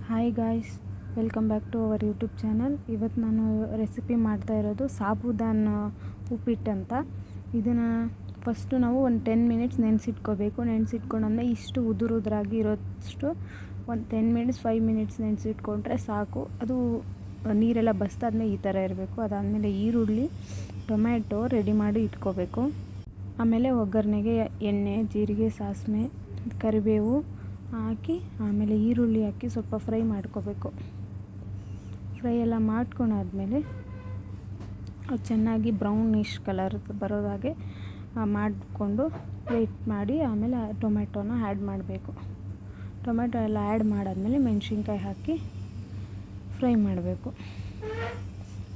Hi guys, welcome back to our YouTube channel. ಇವತ್ತು ನಾನು recipe ಮಾಡ್ತಾ ಇರೋದು ಸಾಬುದಾನ ಉಪ್ಪಿಟ್ಟು ಅಂತ. ಇದನ್ನು ಫಸ್ಟು ನಾವು ಒಂದು 10 ಮಿನಿಟ್ಸ್ ನೆನೆಸಿಟ್ಕೋಬೇಕು. ನೆನೆಸಿಟ್ಕೊಂಡಾದ್ಮೇಲೆ ಇಷ್ಟು ಉದುರಾಗಿ ಇರೋಷ್ಟು ಒಂದು 10 ಮಿನಿಟ್ಸ್ 5 ಮಿನಿಟ್ಸ್ ನೆನೆಸಿಟ್ಕೊಂಡ್ರೆ ಸಾಕು. ಅದು ನೀರೆಲ್ಲ ಬಸ್ತಾದ್ಮೇಲೆ ಈ ಥರ ಇರಬೇಕು. ಅದಾದಮೇಲೆ ಈರುಳ್ಳಿ, ಟೊಮ್ಯಾಟೊ ರೆಡಿ ಮಾಡಿ ಇಟ್ಕೋಬೇಕು. ಆಮೇಲೆ ಒಗ್ಗರಣೆಗೆ ಎಣ್ಣೆ, ಜೀರಿಗೆ, ಸಾಸಿವೆ, ಕರಿಬೇವು ಹಾಕಿ ಆಮೇಲೆ ಈರುಳ್ಳಿ ಹಾಕಿ ಸ್ವಲ್ಪ ಫ್ರೈ ಮಾಡ್ಕೋಬೇಕು. ಫ್ರೈ ಎಲ್ಲ ಮಾಡ್ಕೊಂಡಾದ್ಮೇಲೆ ಅದು ಚೆನ್ನಾಗಿ ಬ್ರೌನಿಶ್ ಕಲರ್ ಬರೋದಾಗೆ ಮಾಡಿಕೊಂಡು ವೇಟ್ ಮಾಡಿ ಆಮೇಲೆ ಟೊಮೆಟೊನ ಆ್ಯಡ್ ಮಾಡಬೇಕು. ಟೊಮೆಟೊ ಎಲ್ಲ ಆ್ಯಡ್ ಮಾಡಾದ್ಮೇಲೆ ಮೆಣಸಿನ್ಕಾಯಿ ಹಾಕಿ ಫ್ರೈ ಮಾಡಬೇಕು.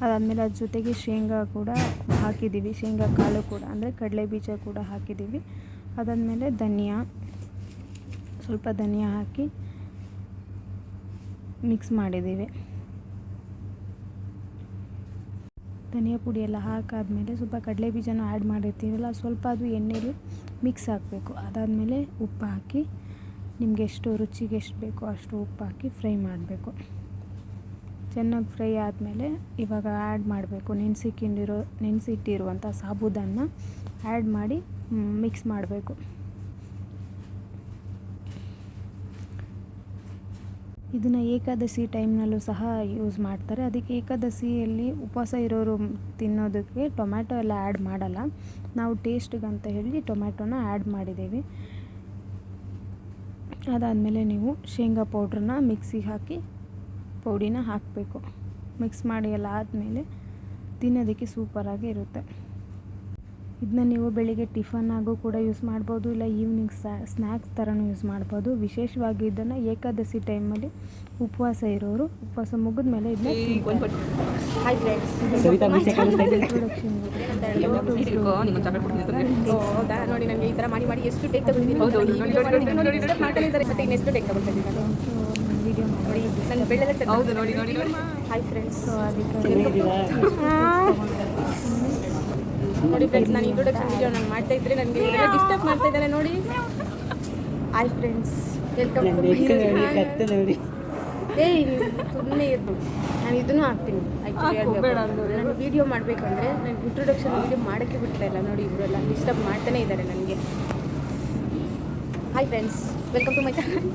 ಅದಾದಮೇಲೆ ಅದ್ರ ಜೊತೆಗೆ ಶೇಂಗಾ ಕೂಡ ಹಾಕಿದ್ದೀವಿ, ಶೇಂಗಾ ಕಾಳು ಕೂಡ ಅಂದರೆ ಕಡಲೆ ಬೀಜ ಕೂಡ ಹಾಕಿದ್ದೀವಿ. ಅದಾದಮೇಲೆ ಸ್ವಲ್ಪ ಧನಿಯಾ ಹಾಕಿ ಮಿಕ್ಸ್ ಮಾಡಿದ್ದೀವಿ. ಧನಿಯಾ ಪುಡಿ ಎಲ್ಲ ಹಾಕಾದ್ಮೇಲೆ ಸ್ವಲ್ಪ ಕಡಲೆ ಬೀಜನೂ ಆ್ಯಡ್ ಮಾಡಿರ್ತೀವಲ್ಲ, ಸ್ವಲ್ಪ ಅದು ಎಣ್ಣೆಲಿ ಮಿಕ್ಸ್ ಹಾಕಬೇಕು. ಅದಾದಮೇಲೆ ಉಪ್ಪು ಹಾಕಿ ನಿಮಗೆ ರುಚಿಗೆ ಎಷ್ಟು ಬೇಕೋ ಅಷ್ಟು ಉಪ್ಪು ಹಾಕಿ ಫ್ರೈ ಮಾಡಬೇಕು. ಚೆನ್ನಾಗಿ ಫ್ರೈ ಆದಮೇಲೆ ಇವಾಗ ಆ್ಯಡ್ ಮಾಡಬೇಕು ನೆನೆಸಿಟ್ಟಿರುವಂಥ ಸಾಬುದಾನ ಆ್ಯಡ್ ಮಾಡಿ ಮಿಕ್ಸ್ ಮಾಡಬೇಕು. ಇದನ್ನು ಏಕಾದಶಿ ಟೈಮ್ನಲ್ಲೂ ಸಹ ಯೂಸ್ ಮಾಡ್ತಾರೆ. ಅದಕ್ಕೆ ಏಕಾದಶಿಯಲ್ಲಿ ಉಪವಾಸ ಇರೋರು ತಿನ್ನೋದಕ್ಕೆ ಟೊಮ್ಯಾಟೊ ಎಲ್ಲ ಆ್ಯಡ್ ಮಾಡಲ್ಲ. ನಾವು ಟೇಸ್ಟ್ಗಂತ ಹೇಳಿ ಟೊಮ್ಯಾಟೊನ ಆ್ಯಡ್ ಮಾಡಿದ್ದೀವಿ. ಅದಾದಮೇಲೆ ನೀವು ಶೇಂಗಾ ಪೌಡ್ರನ್ನ ಮಿಕ್ಸಿಗೆ ಹಾಕಿ ಪೌಡಿನ ಹಾಕಬೇಕು. ಮಿಕ್ಸ್ ಮಾಡಿ ಎಲ್ಲ ಆದಮೇಲೆ ತಿನ್ನೋದಕ್ಕೆ ಸೂಪರಾಗಿ ಇರುತ್ತೆ. ಇದನ್ನ ನೀವು ಬೆಳಿಗ್ಗೆ ಟಿಫನ್ನಾಗೂ ಕೂಡ ಯೂಸ್ ಮಾಡ್ಬೋದು, ಇಲ್ಲ ಈವ್ನಿಂಗ್ ಸ್ನ್ಯಾಕ್ಸ್ ಥರನೂ ಯೂಸ್ ಮಾಡ್ಬೋದು. ವಿಶೇಷವಾಗಿ ಇದನ್ನು ಏಕಾದಶಿ ಟೈಮಲ್ಲಿ ಉಪವಾಸ ಇರೋರು ಉಪವಾಸ ಮುಗಿದ ಮೇಲೆ ಇದನ್ನ ನೋಡಿ ನನಗೆ ಈ ಥರ ಮಾಡಿ ಎಷ್ಟು ಟೇಕ್ ತಗೊಂಡಿದ್ದೀನಿ. ವಿಡಿಯೋ ಮಾಡಿ ನನ್ನ ಬೆಳ್ಳೆಲ್ಲ ಹೌದು ನೋಡಿ ಹಾಯ್ ಫ್ರೆಂಡ್ಸ್. ಸೊ ಅದಕ್ಕೆ ನೋಡಿ ಫ್ರೆಂಡ್ಸ್, ನಾನು ಇಂಟ್ರೊಡಕ್ಷನ್ ವಿಡಿಯೋ ನಾನು ಮಾಡ್ತಾ ಇದ್ದರೆ ನನಗೆ ಇದೆಲ್ಲ ಡಿಸ್ಟರ್ಬ್ ಮಾಡ್ತಾ ಇದ್ದಾನೆ ನೋಡಿ. ಹಾಯ್ ಫ್ರೆಂಡ್ಸ್, ವೆಲ್ಕಮ್ ಟು ನೋಡಿ. ಸುಮ್ಮನೆ ಇರ್ಬೋದು, ನಾನು ಇದನ್ನು ಹಾಕ್ತೀನಿ. ಆ್ಯಕ್ಚುಲಿ ನಾನು ವೀಡಿಯೋ ಮಾಡಬೇಕಂದ್ರೆ ನಾನು ಇಂಟ್ರೊಡಕ್ಷನ್ ವೀಡಿಯೋ ಮಾಡೋಕ್ಕೆ ಬಿಡ್ತಾ ಇಲ್ಲ ನೋಡಿ. ಇವರೆಲ್ಲ ಡಿಸ್ಟರ್ಬ್ ಮಾಡ್ತಾನೆ ಇದ್ದಾರೆ ನನಗೆ. Hi friends, welcome to my channel.